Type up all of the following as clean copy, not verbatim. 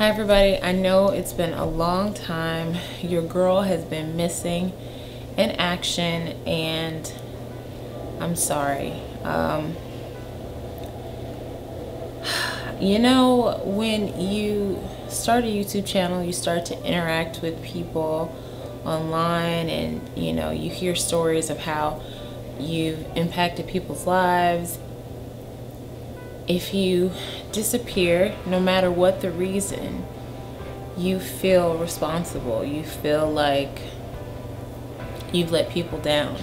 Hi everybody, I know it's been a long time. Your girl has been missing in action and I'm sorry. You know, when you start a YouTube channel, you start to interact with people online and you know, you hear stories of how you've impacted people's lives. If you disappear, no matter what the reason, you feel responsible. You feel like you've let people down.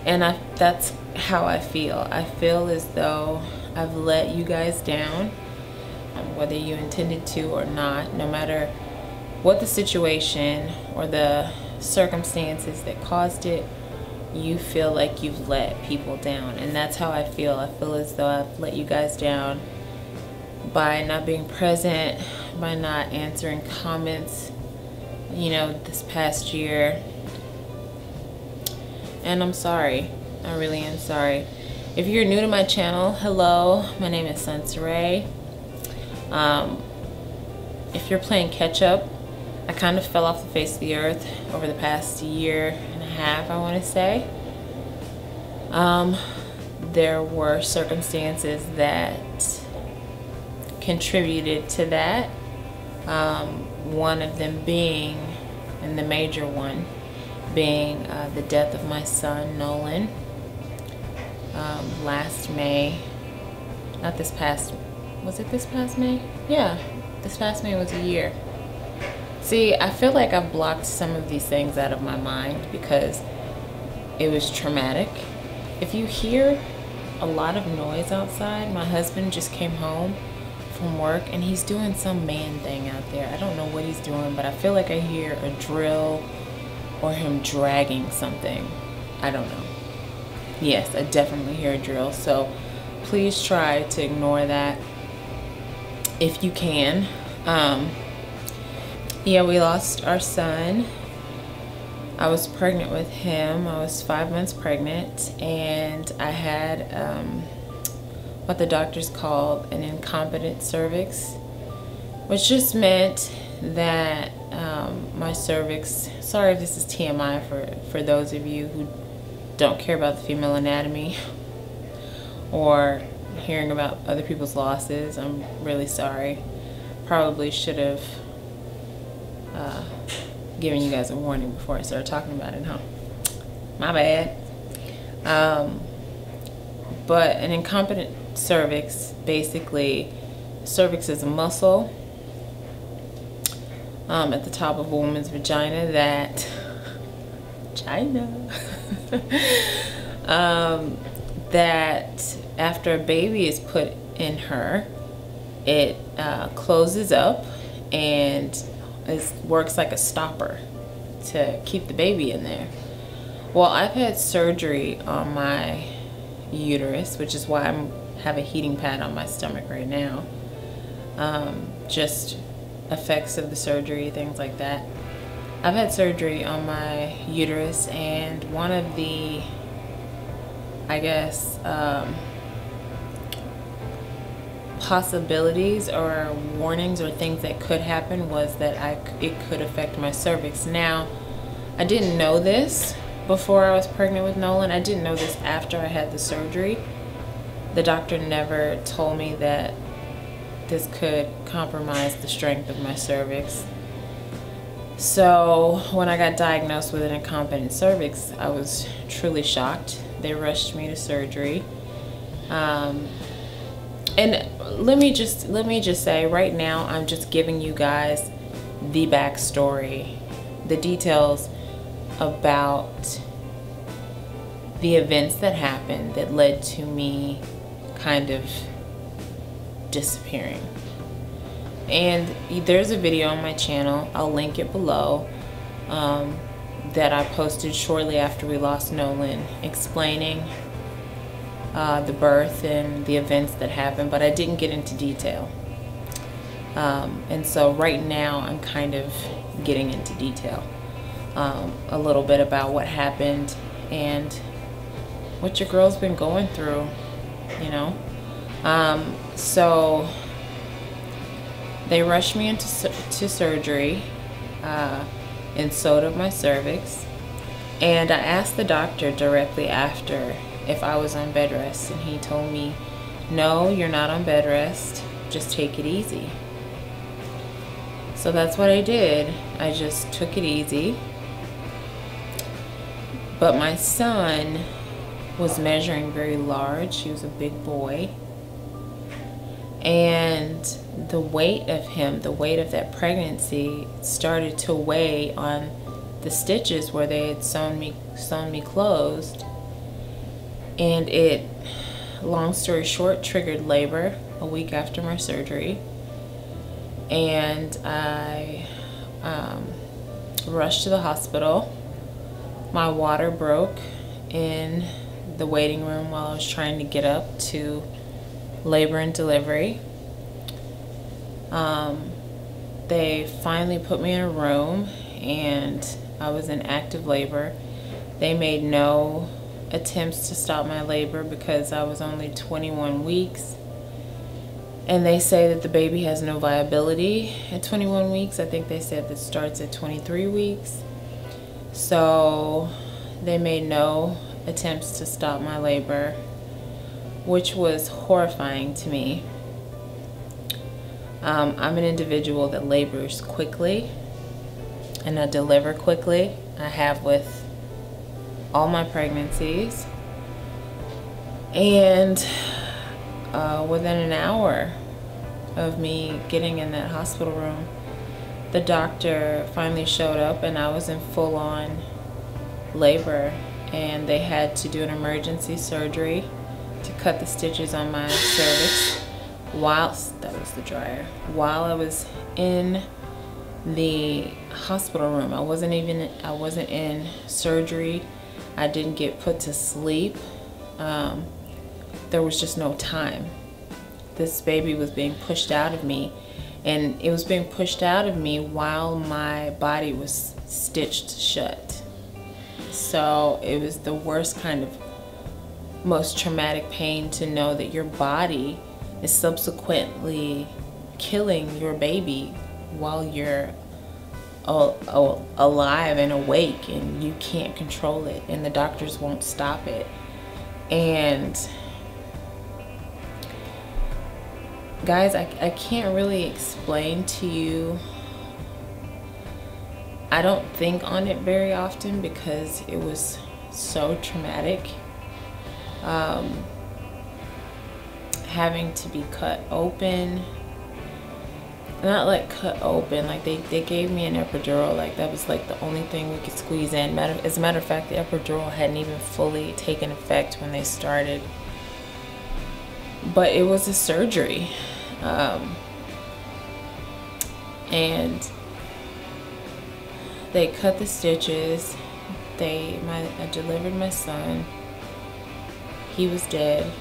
And that's how I feel. I feel as though I've let you guys down, whether you intended to or not. No matter what the situation or the circumstances that caused it, you feel like you've let people down. And that's how I feel. I feel as though I've let you guys down by not being present, by not answering comments, you know, this past year. And I'm sorry. I really am sorry. If you're new to my channel, hello, my name is Sensoray. If you're playing catch up, I kind of fell off the face of the earth over the past year and a half, I want to say. There were circumstances that contributed to that. One of them being, and the major one, being the death of my son, Nolan. Last May, not this past, was it this past May? Yeah, this past May was a year. See, I feel like I've blocked some of these things out of my mind because it was traumatic. If you hear a lot of noise outside, my husband just came home from work and he's doing some man thing out there. I don't know what he's doing, but I feel like I hear a drill or him dragging something. I don't know. Yes, I definitely hear a drill. So please try to ignore that if you can. Yeah, we lost our son. I was pregnant with him. I was 5 months pregnant, and I had what the doctors called an incompetent cervix, which just meant that my cervix, sorry if this is TMI for those of you who don't care about the female anatomy or hearing about other people's losses. I'm really sorry. Probably should have giving you guys a warning before I started talking about it, huh? My bad. But an incompetent cervix, basically, cervix is a muscle at the top of a woman's vagina that that after a baby is put in her, it closes up and works like a stopper to keep the baby in there. Well, I've had surgery on my uterus, which is why I have a heating pad on my stomach right now. Just effects of the surgery, things like that. I've had surgery on my uterus, and one of the, I guess, possibilities or warnings or things that could happen was that it could affect my cervix. Now, I didn't know this before I was pregnant with Nolan. I didn't know this after I had the surgery. The doctor never told me that this could compromise the strength of my cervix. So when I got diagnosed with an incompetent cervix, I was truly shocked. They rushed me to surgery. And let me just say right now, I'm just giving you guys the backstory, the details about the events that happened that led to me kind of disappearing. And there's a video on my channel, I'll link it below, that I posted shortly after we lost Nolan, explaining the birth and the events that happened, but I didn't get into detail. And so right now I'm kind of getting into detail a little bit about what happened and what your girl's been going through, you know. So They rushed me into surgery and sewed up my cervix. And I asked the doctor directly after if I was on bed rest, and he told me, no, you're not on bed rest, just take it easy. So that's what I did. I just took it easy. But my son was measuring very large. He was a big boy. And the weight of him, the weight of that pregnancy started to weigh on the stitches where they had sewn me closed. And it, long story short, triggered labor a week after my surgery. And I rushed to the hospital. My water broke in the waiting room while I was trying to get up to labor and delivery. They finally put me in a room, and I was in active labor. They made no attempts to stop my labor because I was only 21 weeks. And they say that the baby has no viability at 21 weeks. I think they said that starts at 23 weeks. So they made no attempts to stop my labor, which was horrifying to me. I'm an individual that labors quickly and I deliver quickly. I have with all my pregnancies. And within an hour of me getting in that hospital room, the doctor finally showed up, and I was in full-on labor, and they had to do an emergency surgery to cut the stitches on my cervix that was the dryer, while I was in the hospital room. I wasn't in surgery. I didn't get put to sleep. There was just no time. This baby was being pushed out of me, and it was being pushed out of me while my body was stitched shut. So it was the worst kind of, most traumatic pain to know that your body is subsequently killing your baby while you're alive and awake, and you can't control it, and the doctors won't stop it. And guys, I can't really explain to you. I don't think on it very often because it was so traumatic. Having to be cut open, not like cut open, like they gave me an epidural, like that was like the only thing we could squeeze in. As a matter of fact, the epidural hadn't even fully taken effect when they started. But it was a surgery. And they cut the stitches. I delivered my son. He was dead.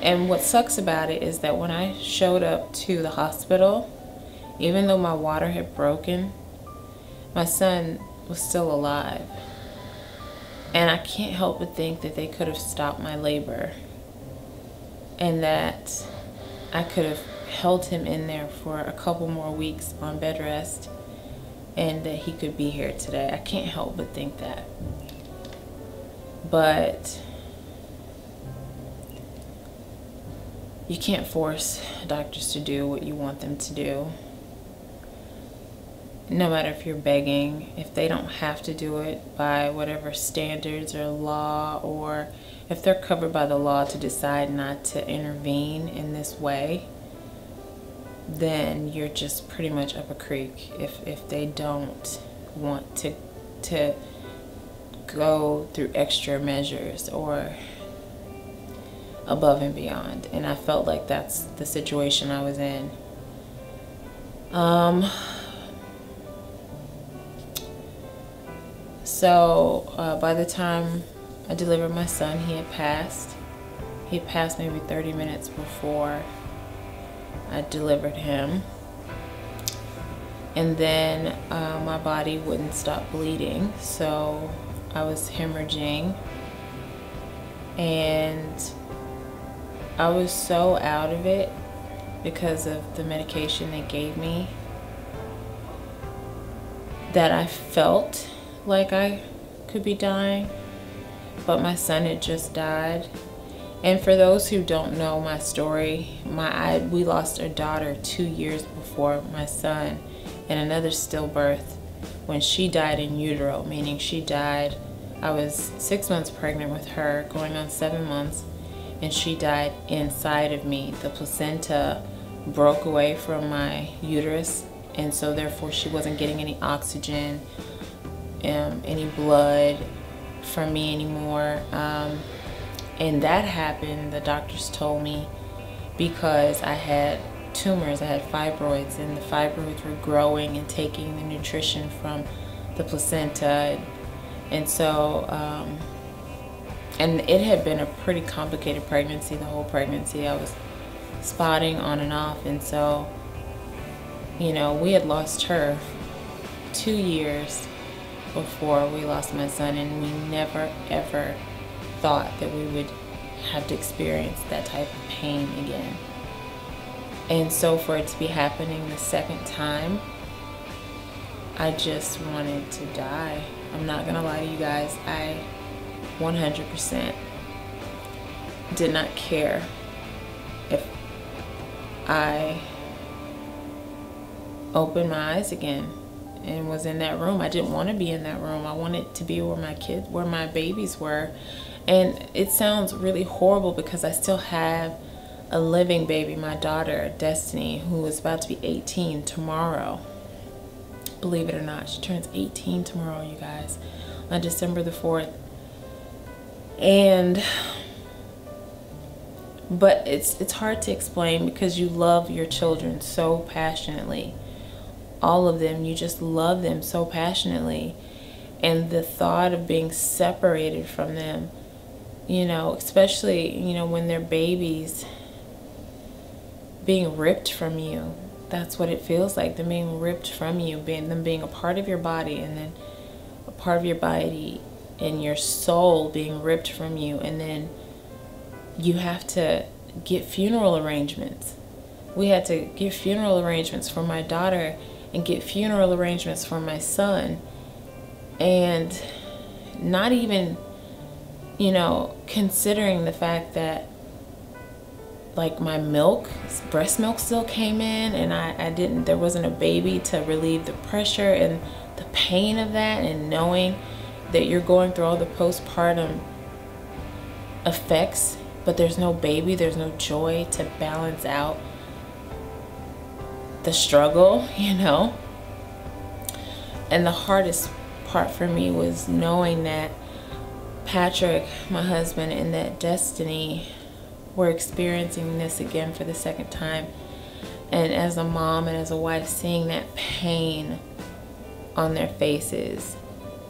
And what sucks about it is that when I showed up to the hospital, even though my water had broken, my son was still alive. And I can't help but think that they could have stopped my labor, and that I could have held him in there for a couple more weeks on bed rest, and that he could be here today. I can't help but think that. But you can't force doctors to do what you want them to do. No matter if you're begging, if they don't have to do it by whatever standards or law, or if they're covered by the law to decide not to intervene in this way, then you're just pretty much up a creek if they don't want to go through extra measures or above and beyond. And I felt like that's the situation I was in. So by the time I delivered my son, he had passed. He had passed maybe 30 minutes before I delivered him. And then my body wouldn't stop bleeding, so I was hemorrhaging. And I was so out of it because of the medication they gave me that I felt like I could be dying, but my son had just died. And for those who don't know my story, we lost our daughter 2 years before my son in another stillbirth when she died in utero, meaning she died, I was 6 months pregnant with her, going on 7 months, and she died inside of me. The placenta broke away from my uterus, and so therefore she wasn't getting any oxygen, any blood from me anymore. And that happened, the doctors told me, because I had tumors, I had fibroids, and the fibroids were growing and taking the nutrition from the placenta. And so, and it had been a pretty complicated pregnancy, the whole pregnancy. I was spotting on and off, and so, you know, we had lost her 2 years before we lost my son, and we never ever thought that we would have to experience that type of pain again. And so for it to be happening the second time, I just wanted to die. I'm not gonna lie to you guys, I 100% did not care if I opened my eyes again and was in that room. I didn't want to be in that room. I wanted to be where my kids, where my babies were. And it sounds really horrible because I still have a living baby, my daughter, Destiny, who is about to be 18 tomorrow. Believe it or not, she turns 18 tomorrow, you guys, on December the 4th. But it's hard to explain because you love your children so passionately. All of them, you just love them so passionately. And the thought of being separated from them, you know, especially, you know, when they're babies, being ripped from you, that's what it feels like, them being ripped from you, them being a part of your body, and then a part of your body and your soul being ripped from you, and then you have to get funeral arrangements. We had to get funeral arrangements for my daughter and get funeral arrangements for my son, and not even, you know, considering the fact that, like, my milk, breast milk still came in, and there wasn't a baby to relieve the pressure and the pain of that, and knowing that you're going through all the postpartum effects, but there's no baby, there's no joy to balance out the struggle, you know. And the hardest part for me was knowing that Patrick, my husband, and that Destiny were experiencing this again for the second time. And as a mom and as a wife, seeing that pain on their faces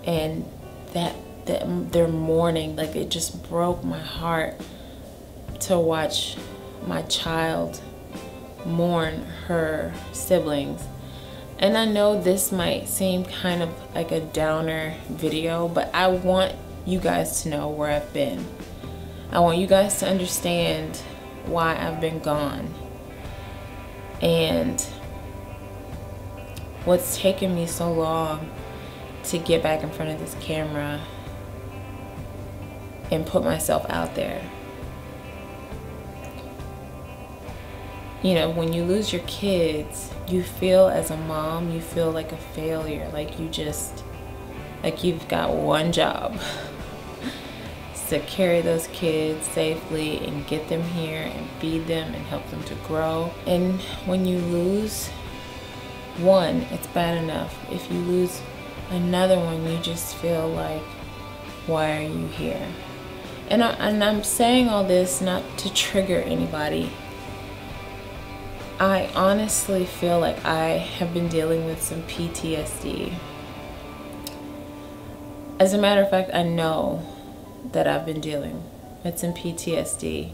and that their mourning, like, it just broke my heart to watch my child mourn her siblings. And I know this might seem kind of like a downer video, but I want you guys to know where I've been. I want you guys to understand why I've been gone and what's taken me so long to get back in front of this camera and put myself out there. You know, when you lose your kids, you feel, as a mom, you feel like a failure, like you've got one job to carry those kids safely and get them here and feed them and help them to grow. And when you lose one, it's bad enough. If you lose another one, you just feel like, why are you here? And I'm saying all this not to trigger anybody. I honestly feel like I have been dealing with some PTSD. As a matter of fact, I know that I've been dealing with some PTSD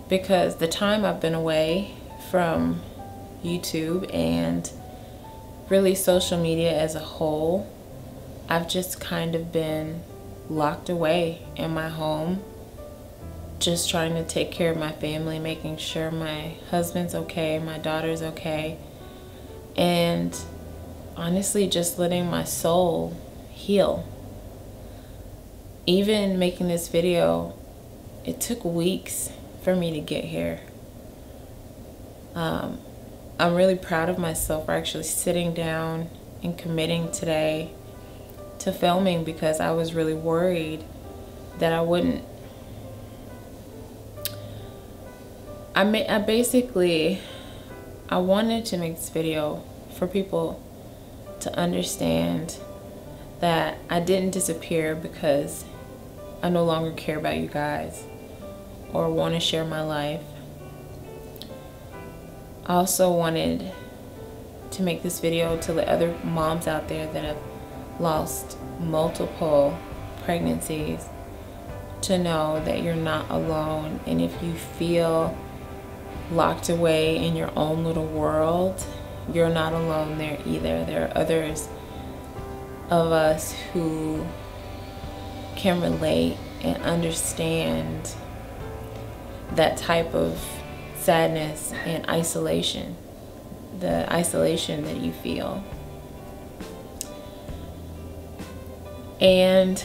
because the time I've been away from YouTube and really social media as a whole, I've just kind of been locked away in my home just trying to take care of my family, making sure my husband's okay, my daughter's okay, and honestly just letting my soul heal. Even making this video, it took weeks for me to get here. I'm really proud of myself for actually sitting down and committing today to filming, because I was really worried that I wouldn't. I wanted to make this video for people to understand that I didn't disappear because I no longer care about you guys or want to share my life. I also wanted to make this video to let other moms out there that have lost multiple pregnancies to know that you're not alone. And if you feel locked away in your own little world, you're not alone there either. There are others of us who can relate and understand that type of sadness and isolation, the isolation that you feel. And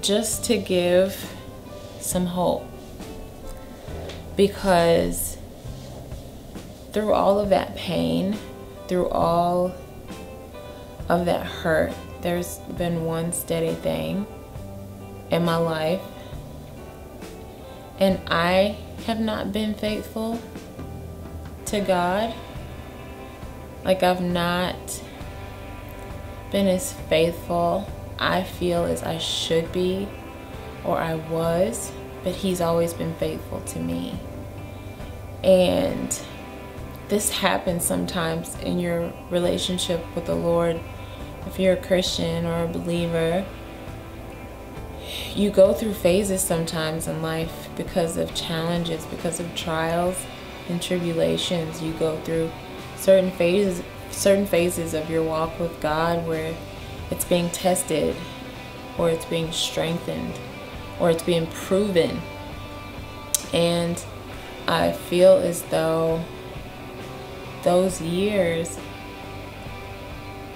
just to give some hope, because through all of that pain, through all of that hurt, there's been one steady thing in my life, and I have not been faithful to God. Like, I've not been as faithful, I feel, as I should be, or I was, but He's always been faithful to me. And this happens sometimes in your relationship with the Lord. If you're a Christian or a believer, you go through phases sometimes in life because of challenges, because of trials and tribulations. You go through certain phases of your walk with God where it's being tested, or it's being strengthened, or it's being proven. And I feel as though those years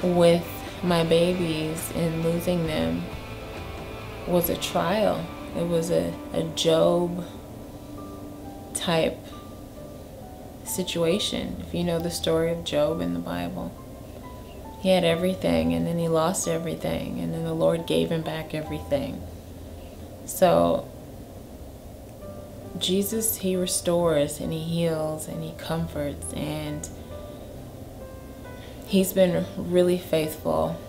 with my babies and losing them was a trial. It was a Job type situation. If you know the story of Job in the Bible, he had everything and then he lost everything, and then the Lord gave him back everything. So Jesus, He restores and He heals and He comforts, and He's been really faithful.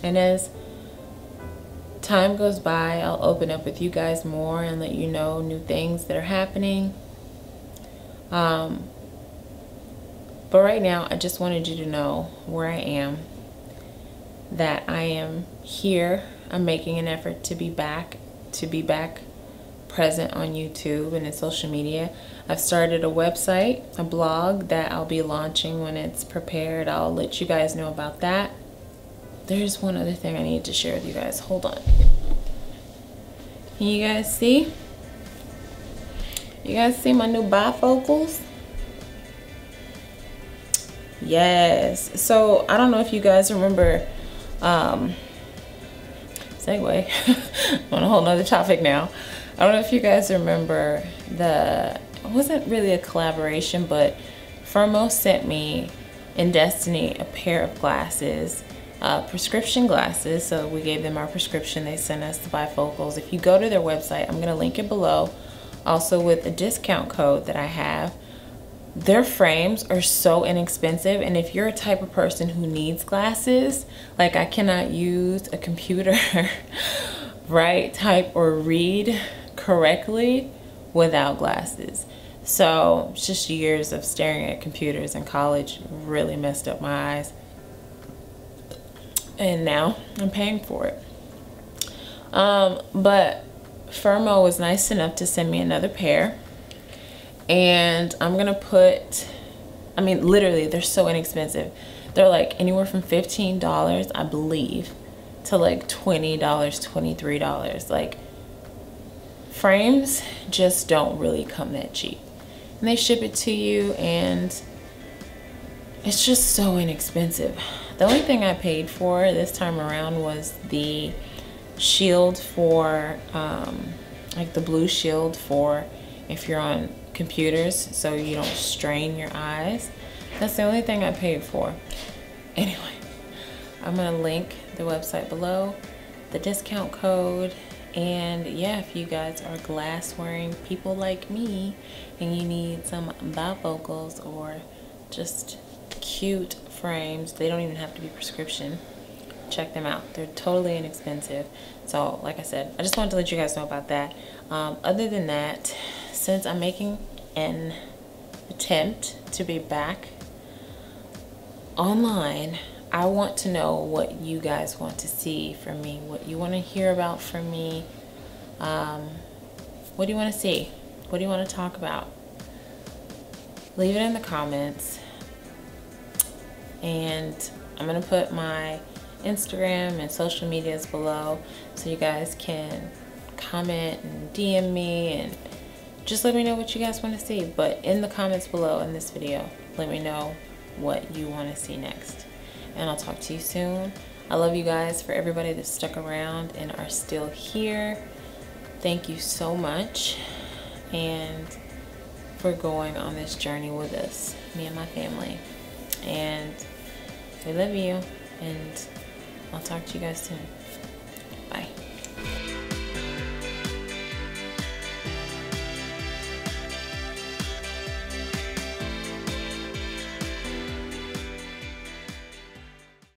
And as time goes by, I'll open up with you guys more and let you know new things that are happening. But right now, I just wanted you to know where I am, that I am here. I'm making an effort to be back present on YouTube and in social media. I've started a website, a blog that I'll be launching when it's prepared. I'll let you guys know about that. There's one other thing I need to share with you guys. Hold on. Can you guys see? You guys see my new bifocals? Yes. So I don't know if you guys remember, segue on a whole nother topic now. I don't know if you guys remember it wasn't really a collaboration, but Firmo sent me and Destiny a pair of glasses, prescription glasses. So we gave them our prescription. They sent us the bifocals. If you go to their website, I'm going to link it below, also with a discount code that I have. Their frames are so inexpensive, and if you're a type of person who needs glasses, like I cannot use a computer, right, type or read correctly without glasses. So it's just years of staring at computers in college really messed up my eyes, and now I'm paying for it. But Firmo was nice enough to send me another pair. And I'm gonna put, I mean, literally, they're so inexpensive. They're like anywhere from $15, I believe, to like $20, $23. Like, frames just don't really come that cheap. And they ship it to you, and it's just so inexpensive. The only thing I paid for this time around was the shield for, like the blue shield for if you're on computers so you don't strain your eyes. That's the only thing I paid for. Anyway, I'm gonna link the website below, the discount code, and yeah, if you guys are glass wearing people like me and you need some bifocals or just cute frames, they don't even have to be prescription, check them out. They're totally inexpensive. So like I said, I just wanted to let you guys know about that. Other than that, since I'm making an attempt to be back online, I want to know what you guys want to see from me, what you want to hear about from me. What do you want to see? What do you want to talk about? Leave it in the comments. And I'm going to put my Instagram and social medias below so you guys can comment and DM me and just let me know what you guys want to see. But in the comments below in this video, let me know what you want to see next. And I'll talk to you soon. I love you guys. For everybody that stuck around and are still here, thank you so much. And for going on this journey with us, me and my family. And we love you. And I'll talk to you guys soon.